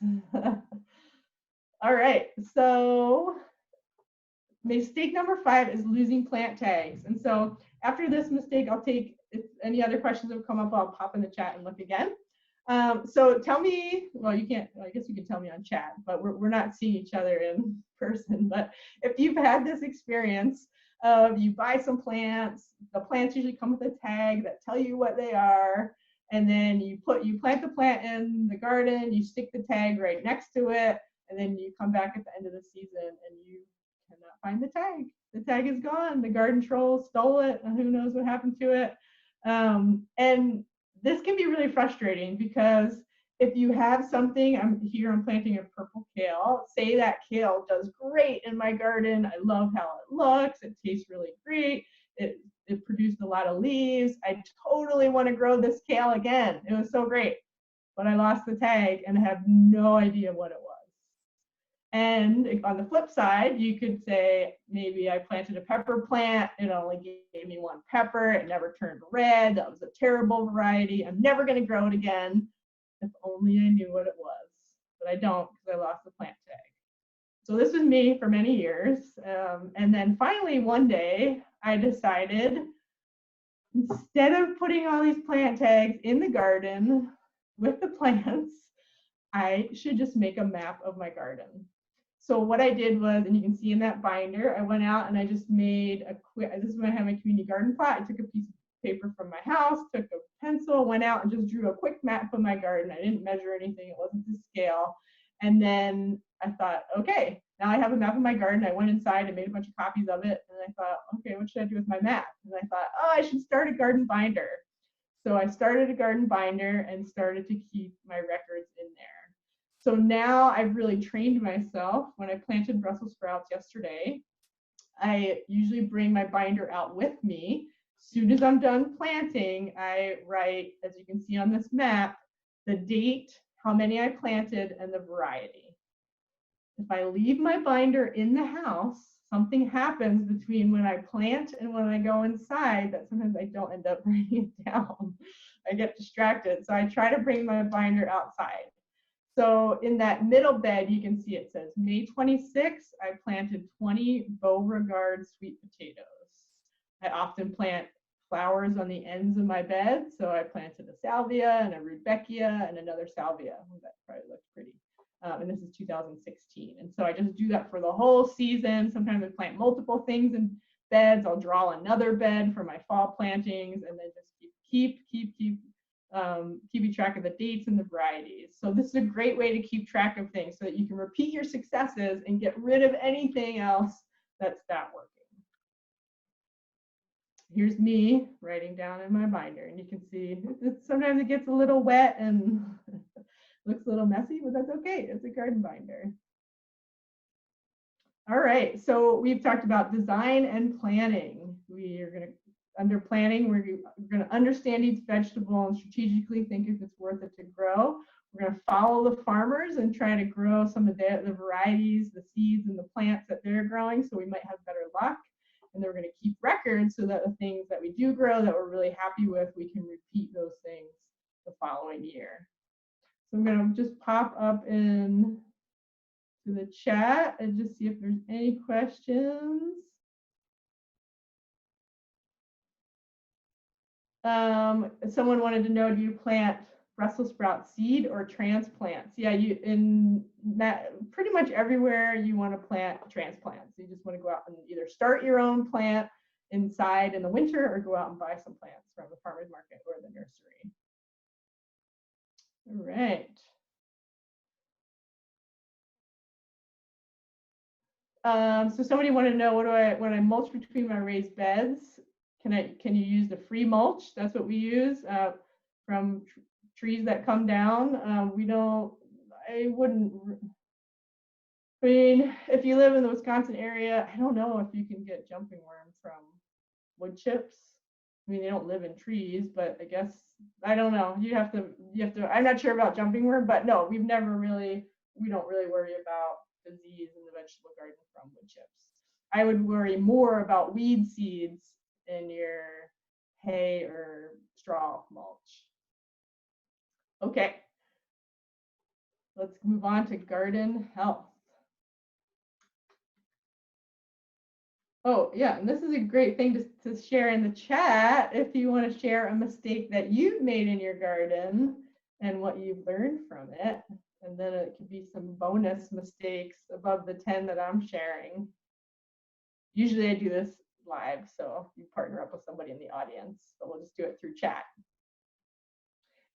[SPEAKER 1] All right, so mistake number 5 is losing plant tags. And so after this mistake, if any other questions have come up, I'll pop in the chat and look again. So tell me, well, you can't, I guess you can tell me on chat, but we're not seeing each other in person. But if you've had this experience of you buy some plants, the plants usually come with a tag that tell you what they are, and then you plant the plant in the garden, you stick the tag right next to it, and then you come back at the end of the season and you cannot find the tag. The tag is gone. The garden troll stole it, and who knows what happened to it. And this can be really frustrating, because if you have something, I'm planting a purple kale, say that kale does great in my garden, I love how it looks, it tastes really great, it produced a lot of leaves, I totally want to grow this kale again, it was so great, but I lost the tag and I have no idea what it was. And on the flip side, you could say, maybe I planted a pepper plant, it only gave me 1 pepper, it never turned red, that was a terrible variety, I'm never going to grow it again. If only I knew what it was. But I don't, because I lost the plant tag. So this was me for many years. And then finally one day I decided, instead of putting all these plant tags in the garden with the plants, I should just make a map of my garden. So what I did was, and you can see in that binder, I went out and I just made a quick, this is when I had my community garden plot. I took a piece of paper from my house, took a pencil, went out and just drew a quick map of my garden. I didn't measure anything, it wasn't to scale. And then I thought, okay, now I have a map of my garden. I went inside and made a bunch of copies of it. And I thought, okay, what should I do with my map? And I thought, oh, I should start a garden binder. So I started a garden binder and started to keep my records in there. So now I've really trained myself. When I planted Brussels sprouts yesterday, I usually bring my binder out with me. As soon as I'm done planting, I write, as you can see on this map, the date, how many I planted, and the variety. If I leave my binder in the house, something happens between when I plant and when I go inside that sometimes I don't end up writing it down. I get distracted. So I try to bring my binder outside. So in that middle bed, you can see it says May 26th, I planted 20 Beauregard sweet potatoes. I often plant flowers on the ends of my bed. So I planted a salvia and a rudbeckia and another salvia. Oh, that probably looks pretty. And this is 2016. And so I just do that for the whole season. Sometimes I plant multiple things in beds. I'll draw another bed for my fall plantings, and then just keeping track of the dates and the varieties. So this is a great way to keep track of things so that you can repeat your successes and get rid of anything else that's not working. Here's me writing down in my binder, and you can see sometimes it gets a little wet and looks a little messy, but that's okay. It's a garden binder. All right, so we've talked about design and planning. We are going to, under planning, we're going to understand each vegetable and strategically think if it's worth it to grow. We're going to follow the farmers and try to grow some of the varieties, the seeds, and the plants that they're growing so we might have better luck. And then we're going to keep records so that the things that we do grow that we're really happy with, we can repeat those things the following year. So I'm going to just pop up in to the chat and just see if there's any questions. Someone wanted to know, do you plant Brussels sprout seed or transplants? Yeah, you in that pretty much everywhere you want to plant transplants. You just want to go out and either start your own plant inside in the winter or go out and buy some plants from the farmer's market or the nursery. All right. So somebody wanted to know, when I mulch between my raised beds, can you use the free mulch? That's what we use from trees that come down. I mean, if you live in the Wisconsin area, I don't know if you can get jumping worms from wood chips. I mean, they don't live in trees, but I guess, I don't know. You have to, I'm not sure about jumping worm, but no, we don't really worry about disease in the vegetable garden from wood chips. I would worry more about weed seeds in your hay or straw mulch. Okay, let's move on to garden health. Oh, yeah, and this is a great thing to share in the chat if you want to share a mistake that you've made in your garden and what you've learned from it. And then it could be some bonus mistakes above the 10 that I'm sharing. Usually I do this live, so you partner up with somebody in the audience, but we'll just do it through chat.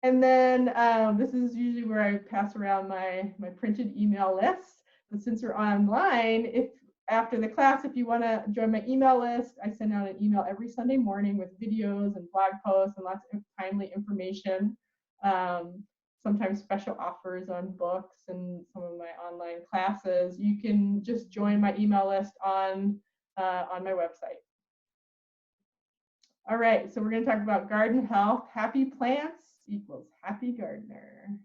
[SPEAKER 1] And then this is usually where I pass around my printed email list. But since we're online, after the class, if you want to join my email list, I send out an email every Sunday morning with videos and blog posts and lots of timely information. Sometimes special offers on books and some of my online classes. You can just join my email list on my website. All right, so we're going to talk about garden health. Happy plants equals happy gardener.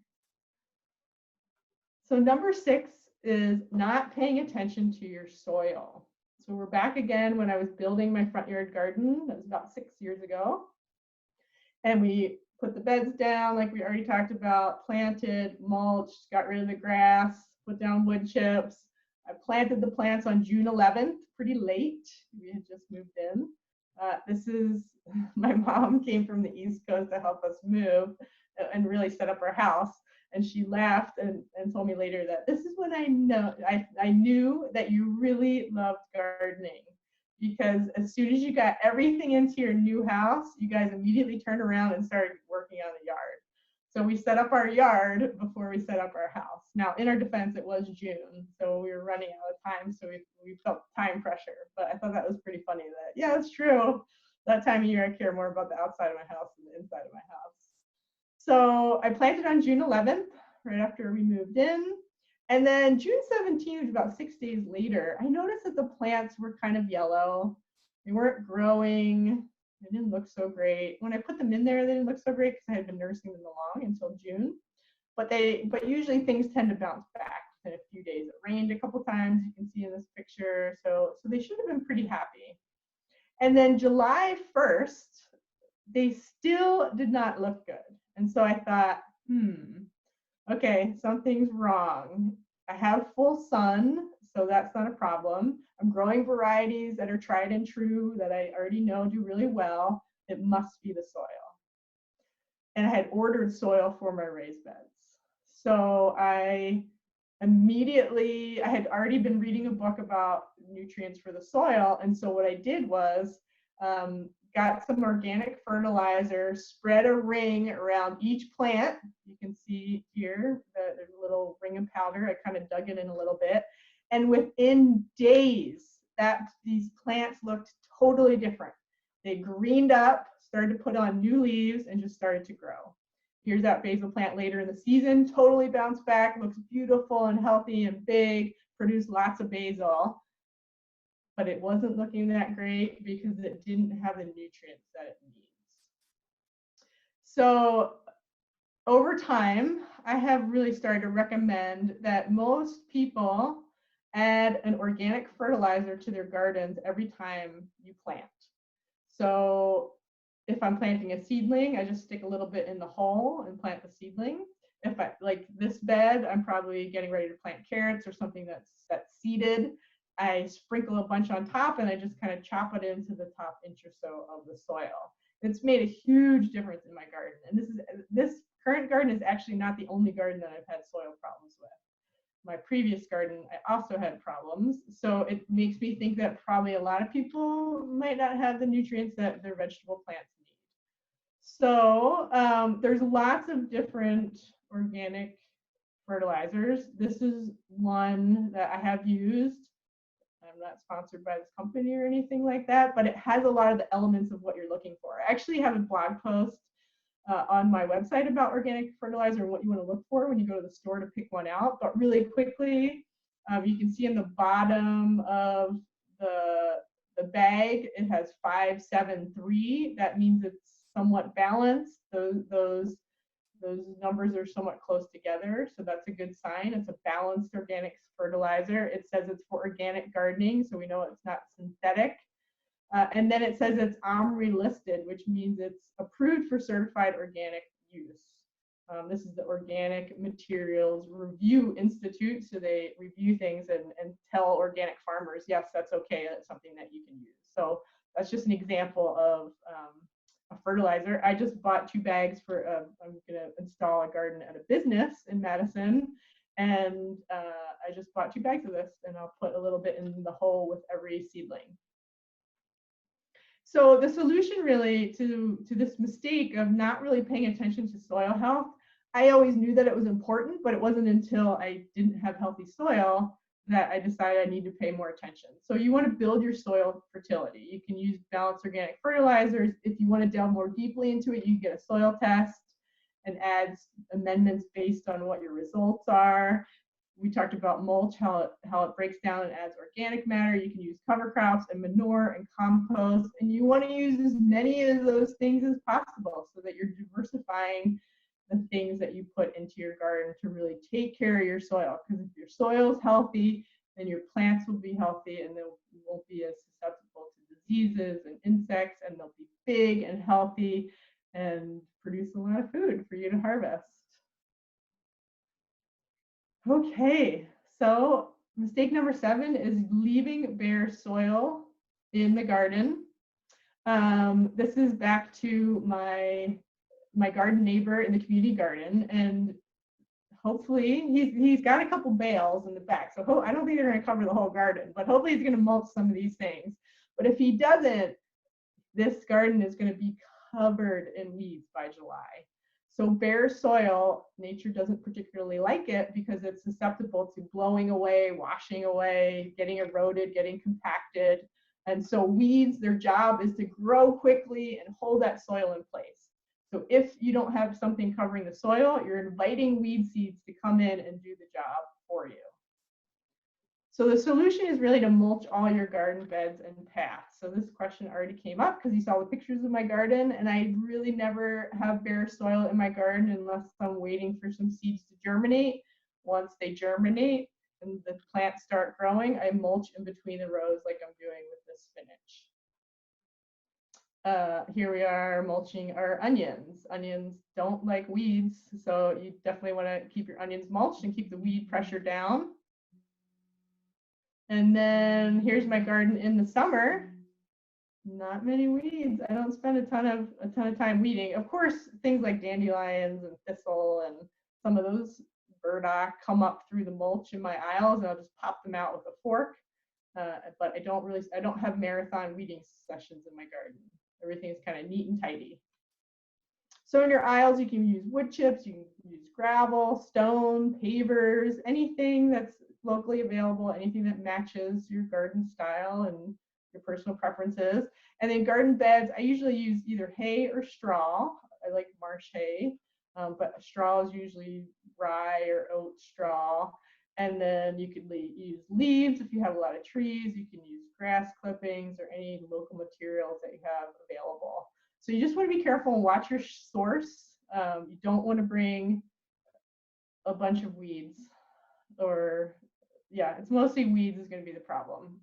[SPEAKER 1] So number 6 is not paying attention to your soil. So we're back again when I was building my front yard garden. That was about 6 years ago. And we put the beds down like we already talked about, planted, mulched, got rid of the grass, put down wood chips. I planted the plants on June 11th, pretty late. We had just moved in. This is, my mom came from the East Coast to help us move and really set up our house. And she laughed and told me later that this is when I knew that you really loved gardening, because as soon as you got everything into your new house, you guys immediately turned around and started working on the yard. So we set up our yard before we set up our house. Now, in our defense, it was June, so we were running out of time, so we felt time pressure. But I thought that was pretty funny that, yeah, it's true. That time of year, I care more about the outside of my house than the inside of my house. So I planted on June 11th, right after we moved in. And then June 17th, about 6 days later, I noticed that the plants were kind of yellow. They weren't growing. They didn't look so great. When I put them in there, they didn't look so great because I had been nursing them along until June. But usually things tend to bounce back within a few days. It rained a couple times, you can see in this picture. So they should have been pretty happy. And then July 1st, they still did not look good. And so I thought, okay, something's wrong. I have full sun, so that's not a problem. I'm growing varieties that are tried and true that I already know do really well. It must be the soil. And I had ordered soil for my raised beds. So I had already been reading a book about nutrients for the soil. And so what I did was got some organic fertilizer, spread a ring around each plant. You can see here, there's a little ring of powder. I kind of dug it in a little bit. And within days, these plants looked totally different. They greened up, started to put on new leaves, and just started to grow. Here's that basil plant later in the season, totally bounced back, looks beautiful and healthy and big, produced lots of basil. But it wasn't looking that great because it didn't have the nutrients that it needs. So over time, I have really started to recommend that most people add an organic fertilizer to their gardens every time you plant. So if I'm planting a seedling, I just stick a little bit in the hole and plant the seedling. If I like this bed, I'm probably getting ready to plant carrots or something that's seeded. I sprinkle a bunch on top and I just kind of chop it into the top inch or so of the soil. It's made a huge difference in my garden. And this current garden is actually not the only garden that I've had soil problems with. My previous garden, I also had problems. So it makes me think that probably a lot of people might not have the nutrients that their vegetable plants need. So there's lots of different organic fertilizers. This is one that I have used. I'm not sponsored by this company or anything like that, but it has a lot of the elements of what you're looking for. I actually have a blog post on my website about organic fertilizer and what you want to look for when you go to the store to pick one out. But really quickly, you can see in the bottom of the bag, it has 573. That means it's somewhat balanced. Those numbers are somewhat close together, so that's a good sign. It's a balanced organic fertilizer. It says it's for organic gardening, so we know it's not synthetic. And then it says it's OMRI listed, which means it's approved for certified organic use. This is the Organic Materials Review Institute, so they review things and tell organic farmers, yes, that's okay, that's something that you can use. So that's just an example of a fertilizer. I just bought 2 bags for, I'm gonna install a garden at a business in Madison. And I just bought 2 bags of this and I'll put a little bit in the hole with every seedling. So the solution really to this mistake of not really paying attention to soil health, I always knew that it was important, but it wasn't until I didn't have healthy soil that I decided I need to pay more attention. So you want to build your soil fertility. You can use balanced organic fertilizers. If you want to delve more deeply into it, you can get a soil test and add amendments based on what your results are. We talked about mulch, how it breaks down and adds organic matter. You can use cover crops and manure and compost, and you want to use as many of those things as possible so that you're diversifying the things that you put into your garden to really take care of your soil. Because if your soil is healthy, then your plants will be healthy and they won't be as susceptible to diseases and insects, and they'll be big and healthy and produce a lot of food for you to harvest. Okay, so Mistake number 7 is leaving bare soil in the garden. This is back to my garden neighbor in the community garden, and hopefully he's got a couple bales in the back. So I don't think they're going to cover the whole garden, but hopefully he's going to mulch some of these things. But if he doesn't, this garden is going to be covered in weeds by July. So bare soil, nature doesn't particularly like it because it's susceptible to blowing away, washing away, getting eroded, getting compacted. And so weeds, their job is to grow quickly and hold that soil in place. So if you don't have something covering the soil, you're inviting weed seeds to come in and do the job for you. So the solution is really to mulch all your garden beds and paths. So this question already came up because you saw the pictures of my garden, and I really never have bare soil in my garden unless I'm waiting for some seeds to germinate. Once they germinate and the plants start growing, I mulch in between the rows like I'm doing with this spinach. Here we are mulching our onions. Onions don't like weeds, so you definitely want to keep your onions mulched and keep the weed pressure down. And then here's my garden in the summer. Not many weeds. I don't spend a ton of time weeding. Of course, things like dandelions and thistle and some of those burdock come up through the mulch in my aisles, and I'll just pop them out with a fork. But I don't have marathon weeding sessions in my garden. Everything is kind of neat and tidy. So in your aisles, you can use wood chips, you can use gravel, stone, pavers, anything that's locally available, anything that matches your garden style and your personal preferences. And then garden beds, I usually use either hay or straw. I like marsh hay, but straw is usually rye or oat straw. And then you could use leaves if you have a lot of trees. You can use grass clippings or any local materials that you have available. So you just want to be careful and watch your source. You don't want to bring a bunch of weeds, or yeah, it's mostly weeds is going to be the problem.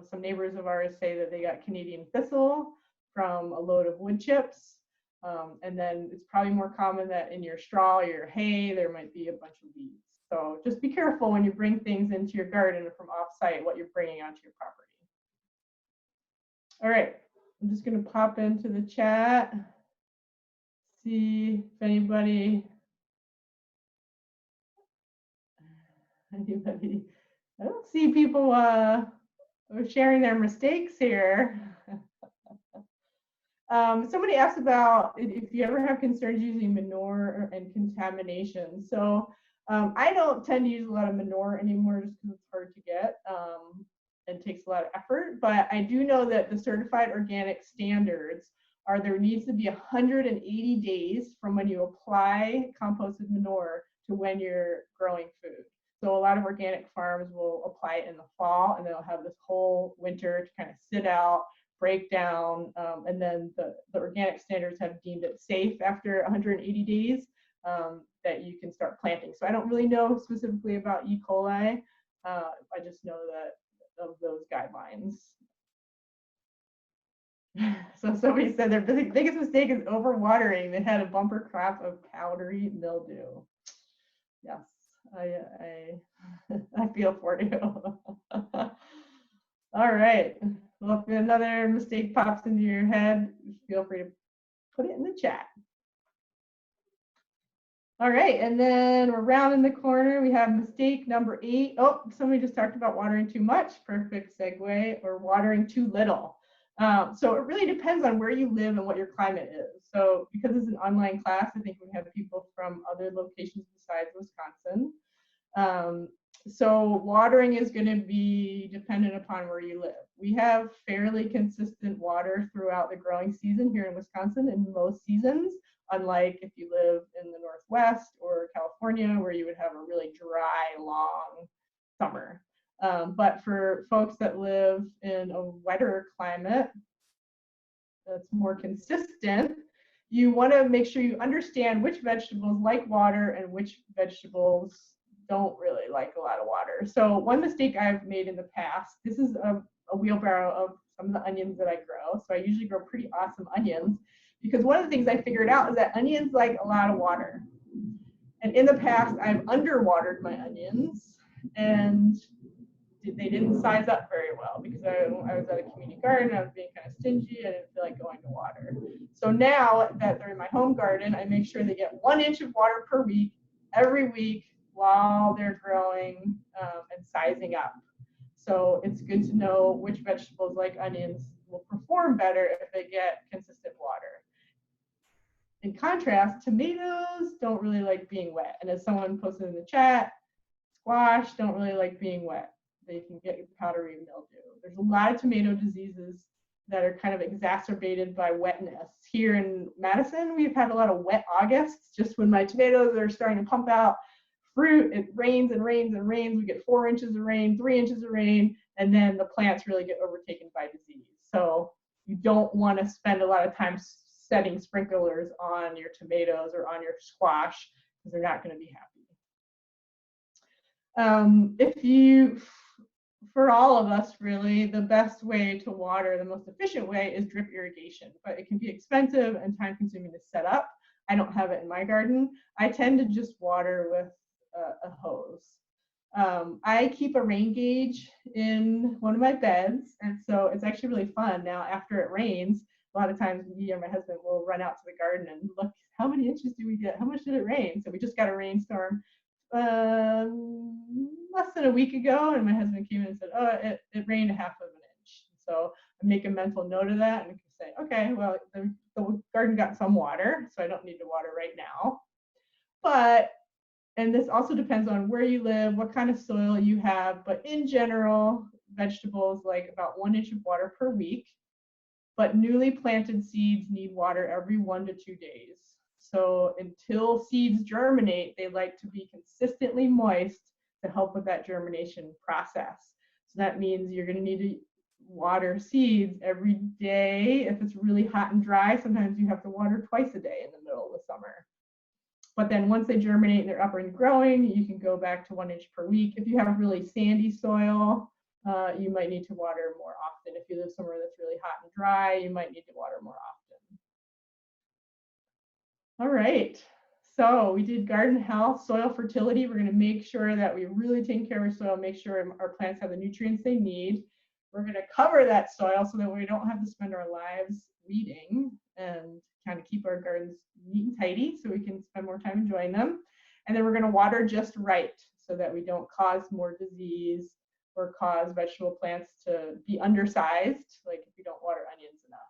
[SPEAKER 1] Some neighbors of ours say that they got Canadian thistle from a load of wood chips. And then it's probably more common that in your straw or your hay, there might be a bunch of weeds. So just be careful when you bring things into your garden from off-site, what you're bringing onto your property. All right, I'm just going to pop into the chat, see if anybody, I don't see people sharing their mistakes here. Somebody asked about if you ever have concerns using manure and contamination. So I don't tend to use a lot of manure anymore just because it's hard to get and takes a lot of effort. But I do know that the certified organic standards are there needs to be 180 days from when you apply composted manure to when you're growing food. So a lot of organic farms will apply it in the fall, and they'll have this whole winter to kind of sit out, break down, and then the organic standards have deemed it safe after 180 days that you can start planting. So I don't really know specifically about E. coli. I just know that of those guidelines. So somebody said their biggest mistake is overwatering. They had a bumper crop of powdery mildew. Yes, I feel for you. All right. Well, if another mistake pops into your head, feel free to put it in the chat. All right, and then we're rounding the corner. We have mistake number 8. Oh, somebody just talked about watering too much. Perfect segue. Or watering too little. So it really depends on where you live and what your climate is. So because it's an online class, I think we have people from other locations besides Wisconsin. So watering is going to be dependent upon where you live. We have fairly consistent water throughout the growing season here in Wisconsin in most seasons, unlike if you live in the Northwest or California, where you would have a really dry, long summer. But for folks that live in a wetter climate that's more consistent, you want to make sure you understand which vegetables like water and which vegetables don't really like a lot of water. So one mistake I've made in the past, this is a wheelbarrow of some of the onions that I grow. So I usually grow pretty awesome onions because one of the things I figured out is that onions like a lot of water. And in the past, I've underwatered my onions, and they didn't size up very well because I was at a community garden. I was being kind of stingy. I didn't feel like going to water. So now that they're in my home garden, I make sure they get 1 inch of water per week, every week while they're growing and sizing up. So it's good to know which vegetables like onions will perform better if they get consistent water. In contrast, tomatoes don't really like being wet. And as someone posted in the chat, squash don't really like being wet. They can get powdery mildew. There's a lot of tomato diseases that are kind of exacerbated by wetness. Here in Madison, we've had a lot of wet Augusts. Just when my tomatoes are starting to pump out fruit, it rains and rains and rains. We get 4 inches of rain, 3 inches of rain, and then the plants really get overtaken by disease. So you don't want to spend a lot of time setting sprinklers on your tomatoes or on your squash because they're not going to be happy. For all of us really, the best way to water, the most efficient way is drip irrigation, but it can be expensive and time consuming to set up. I don't have it in my garden. I tend to just water with a hose. I keep a rain gauge in one of my beds, and so it's actually really fun. Now, after it rains, a lot of times me or my husband will run out to the garden and look, how many inches do we get? How much did it rain? So we just got a rainstorm less than a week ago, and my husband came in and said, oh, it rained 1/2 of an inch. So I make a mental note of that and say, okay, well, the garden got some water, so I don't need to water right now. And this also depends on where you live, what kind of soil you have, but in general, vegetables like about 1 inch of water per week, but newly planted seeds need water every 1 to 2 days. So until seeds germinate, they like to be consistently moist to help with that germination process. So that means you're going to need to water seeds every day. If it's really hot and dry, sometimes you have to water twice a day in the middle of the summer. But then once they germinate and they're up and growing, you can go back to 1 inch per week. If you have really sandy soil, you might need to water more often. If you live somewhere that's really hot and dry, you might need to water more often. All right, so we did garden health, soil fertility. We're going to make sure that we really take care of our soil, make sure our plants have the nutrients they need. We're going to cover that soil so that we don't have to spend our lives weeding and kind of keep our gardens neat and tidy so we can spend more time enjoying them. And then we're going to water just right so that we don't cause more disease or cause vegetable plants to be undersized, like if you don't water onions enough.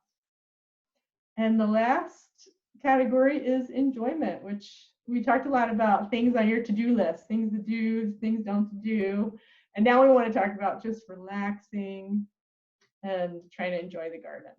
[SPEAKER 1] And the last category is enjoyment, which we talked a lot about things on your to-do list, things to do, things don't to do. And now we want to talk about just relaxing and trying to enjoy the garden.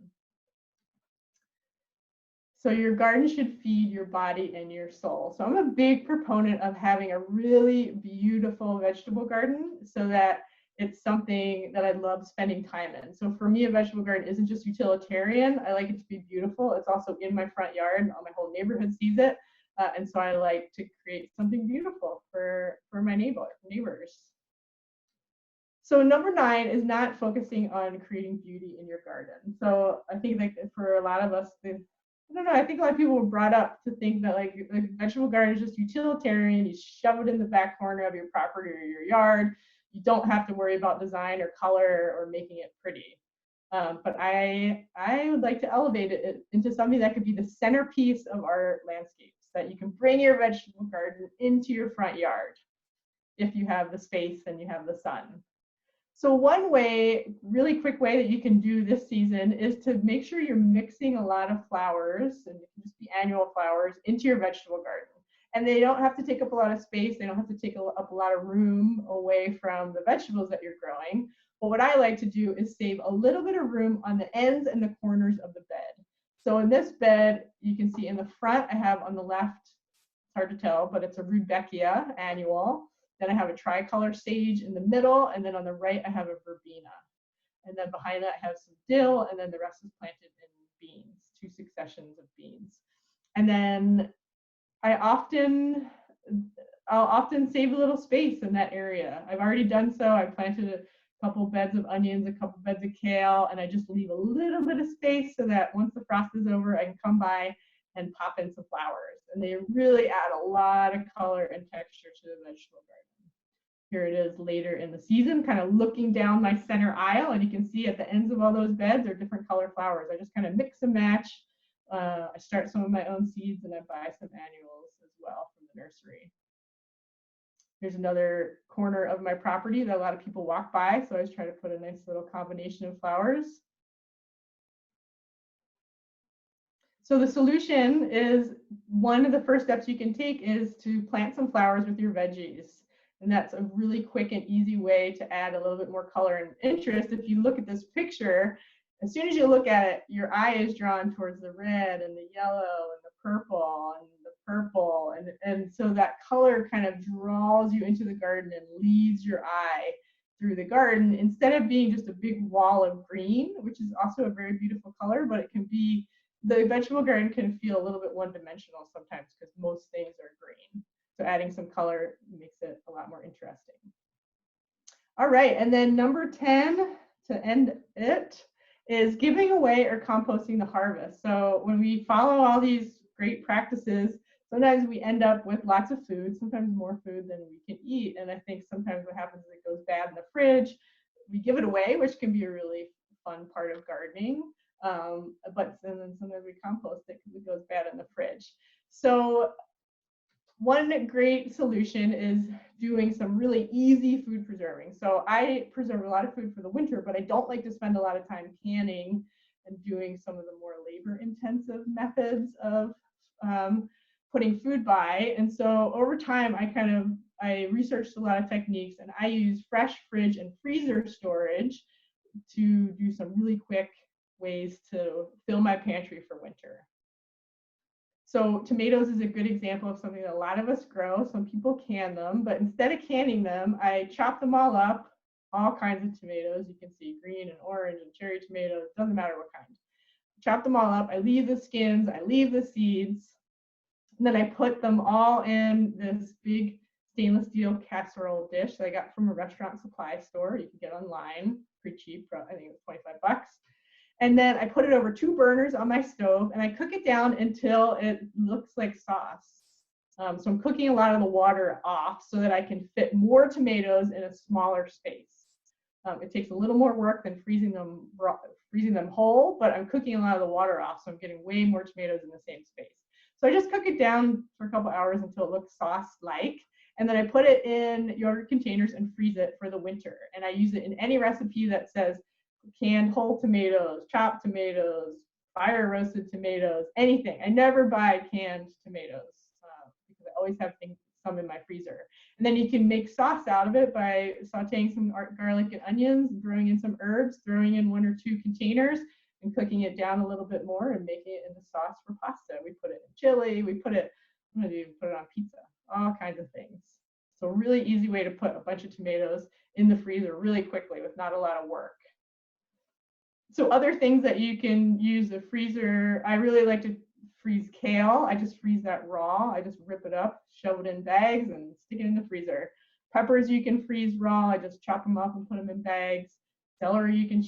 [SPEAKER 1] So your garden should feed your body and your soul. So I'm a big proponent of having a really beautiful vegetable garden so that it's something that I love spending time in. So for me, a vegetable garden isn't just utilitarian. I like it to be beautiful. It's also in my front yard. My whole neighborhood sees it. And so I like to create something beautiful for my neighbors. So number 9 is not focusing on creating beauty in your garden. So I think that for a lot of us, I don't know, I think a lot of people were brought up to think that like vegetable garden is just utilitarian. You shove it in the back corner of your property or your yard. You don't have to worry about design or color or making it pretty. But I would like to elevate it into something that could be the centerpiece of our landscapes, that you can bring your vegetable garden into your front yard if you have the space and you have the sun. So one way, really quick way that you can do this season is to make sure you're mixing a lot of flowers, and it can just be annual flowers, into your vegetable garden. And they don't have to take up a lot of space. They don't have to take up a lot of room away from the vegetables that you're growing. But what I like to do is save a little bit of room on the ends and the corners of the bed. So in this bed, you can see in the front, I have on the left, it's hard to tell, but it's a Rudbeckia annual. Then I have a tricolor sage in the middle, and then on the right, I have a verbena. And then behind that, I have some dill, and then the rest is planted in beans, 2 successions of beans. And then I'll often save a little space in that area. I've already done so. I planted a couple beds of onions, a couple beds of kale, and I just leave a little bit of space so that once the frost is over, I can come by and pop in some flowers. And they really add a lot of color and texture to the vegetable garden. here it is later in the season, kind of looking down my center aisle, and you can see at the ends of all those beds are different color flowers. I just kind of mix and match. I start some of my own seeds, and I buy some annuals as well from the nursery. Here's another corner of my property that a lot of people walk by, so I always try to put a nice little combination of flowers. So the solution is, one of the first steps you can take is to plant some flowers with your veggies. And that's a really quick and easy way to add a little bit more color and interest. If you look at this picture, as soon as you look at it, your eye is drawn towards the red and the yellow and the purple and the purple. And so that color kind of draws you into the garden and leads your eye through the garden, instead of being just a big wall of green, which is also a very beautiful color, but it can be, the vegetable garden can feel a little bit one-dimensional sometimes because most things are green. So adding some color makes it a lot more interesting. All right, and then number 10 to end it is giving away or composting the harvest. So when we follow all these great practices, sometimes we end up with lots of food, sometimes more food than we can eat. And I think sometimes what happens is it goes bad in the fridge. We give it away, which can be a really fun part of gardening. But then sometimes we compost it because it goes bad in the fridge. So one great solution is doing some really easy food preserving. So I preserve a lot of food for the winter, but I don't like to spend a lot of time canning and doing some of the more labor-intensive methods of putting food by. And so over time, I researched a lot of techniques, and I use fresh fridge and freezer storage to do some really quick ways to fill my pantry for winter. So tomatoes is a good example of something that a lot of us grow. Some people can them, but instead of canning them, I chop them all up, all kinds of tomatoes. You can see green and orange and cherry tomatoes, doesn't matter what kind. Chop them all up. I leave the skins, I leave the seeds, and then I put them all in this big stainless steel casserole dish that I got from a restaurant supply store. You can get online, pretty cheap, I think it was 25 bucks. And then I put it over 2 burners on my stove, and I cook it down until it looks like sauce. So I'm cooking a lot of the water off so that I can fit more tomatoes in a smaller space. It takes a little more work than freezing them whole, but I'm cooking a lot of the water off, so I'm getting way more tomatoes in the same space. So I just cook it down for a couple hours until it looks sauce-like, and then I put it in yogurt containers and freeze it for the winter. And I use it in any recipe that says canned whole tomatoes, chopped tomatoes, fire roasted tomatoes, anything. I never buy canned tomatoes because I always have some in my freezer. And then you can make sauce out of it by sauteing some garlic and onions, throwing in some herbs, throwing in 1 or 2 containers, and cooking it down a little bit more and making it into sauce for pasta. We put it in chili, we put it, I'm gonna even put it on pizza, all kinds of things. So a really easy way to put a bunch of tomatoes in the freezer really quickly with not a lot of work. So other things that you can use the freezer, I really like to freeze kale. I just freeze that raw. I just rip it up, shove it in bags, and stick it in the freezer. Peppers you can freeze raw. I just chop them up and put them in bags. Celery you can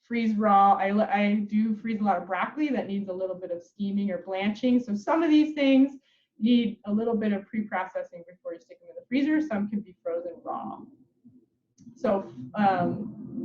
[SPEAKER 1] freeze raw. I do freeze a lot of broccoli that needs a little bit of steaming or blanching. So some of these things need a little bit of pre-processing before you stick them in the freezer. Some can be frozen raw. So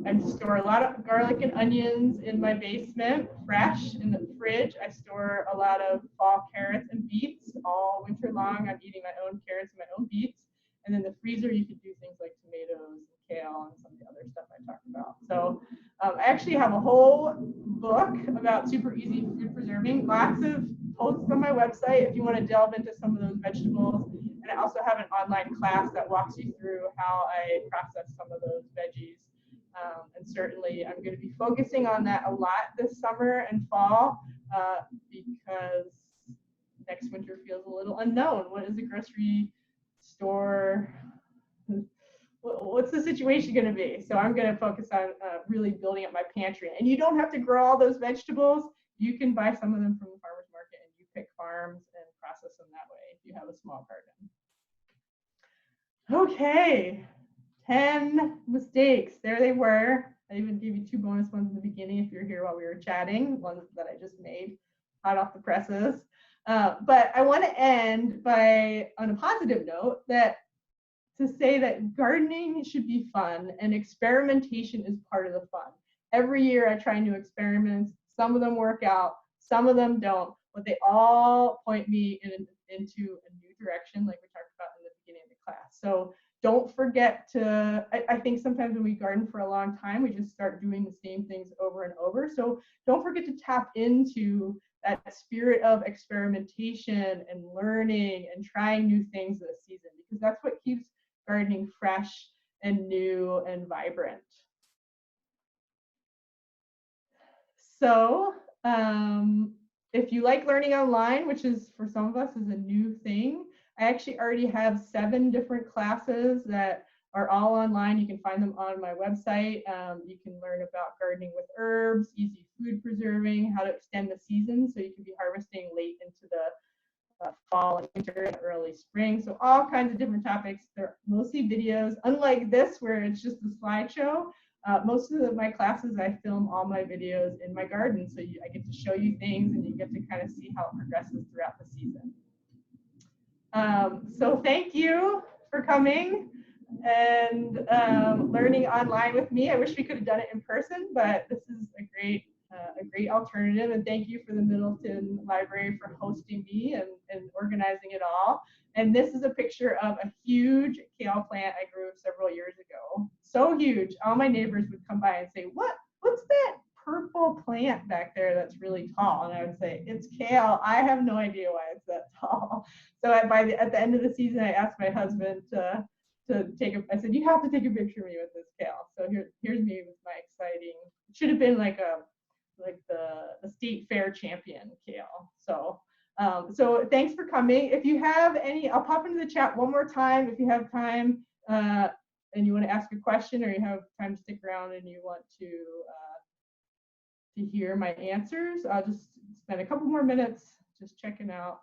[SPEAKER 1] I store a lot of garlic and onions in my basement, fresh in the fridge. I store a lot of fall carrots and beets all winter long. I'm eating my own carrots and my own beets. And in the freezer, you can do things like tomatoes and kale and some of the other stuff I talked about. So I actually have a whole book about super easy food preserving, lots of posts on my website if you want to delve into some of those vegetables. And I also have an online class that walks you through how I process some of those veggies. And certainly I'm going to be focusing on that a lot this summer and fall because next winter feels a little unknown. What is the grocery store? What's the situation going to be? So I'm going to focus on really building up my pantry. And you don't have to grow all those vegetables. You can buy some of them from the farmer's market and you pick farms and process them that way if you have a small garden. Okay, 10 mistakes. There they were. I even gave you 2 bonus ones in the beginning if you're here while we were chatting, ones that I just made hot off the presses. But I want to end on a positive note that to say that gardening should be fun and experimentation is part of the fun. Every year I try new experiments. Some of them work out, some of them don't, but they all point me into a new direction, like we talked about in the beginning of the class. So don't forget to, I think sometimes when we garden for a long time, we just start doing the same things over and over. So don't forget to tap into that spirit of experimentation and learning and trying new things this season, because that's what keeps gardening fresh and new and vibrant. So if you like learning online, which is for some of us is a new thing, I actually already have 7 different classes that are all online. You can find them on my website. You can learn about gardening with herbs, easy food preserving, how to extend the season so you can be harvesting late into the fall and winter and early spring. So all kinds of different topics. They're mostly videos, unlike this where it's just a slideshow. Most of my classes, I film all my videos in my garden. So I get to show you things and you get to kind of see how it progresses throughout the season. So thank you for coming and learning online with me. I wish we could have done it in person, but this is a great alternative. And thank you for the Middleton Library for hosting me and organizing it all. And this is a picture of a huge kale plant I grew several years ago. So huge. All my neighbors would come by and say, what's that purple plant back there that's really tall? And I would say, it's kale. I have no idea why it's that tall. So at the end of the season, I asked my husband to I said, you have to take a picture of me with this kale. So here's me with my exciting, it should have been like the state fair champion kale. So thanks for coming. If you have any, I'll pop into the chat one more time if you have time and you want to ask a question or you have time to stick around and you want to hear my answers. I'll just spend a couple more minutes just checking out,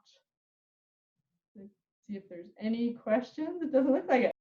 [SPEAKER 1] see if there's any questions. It doesn't look like it.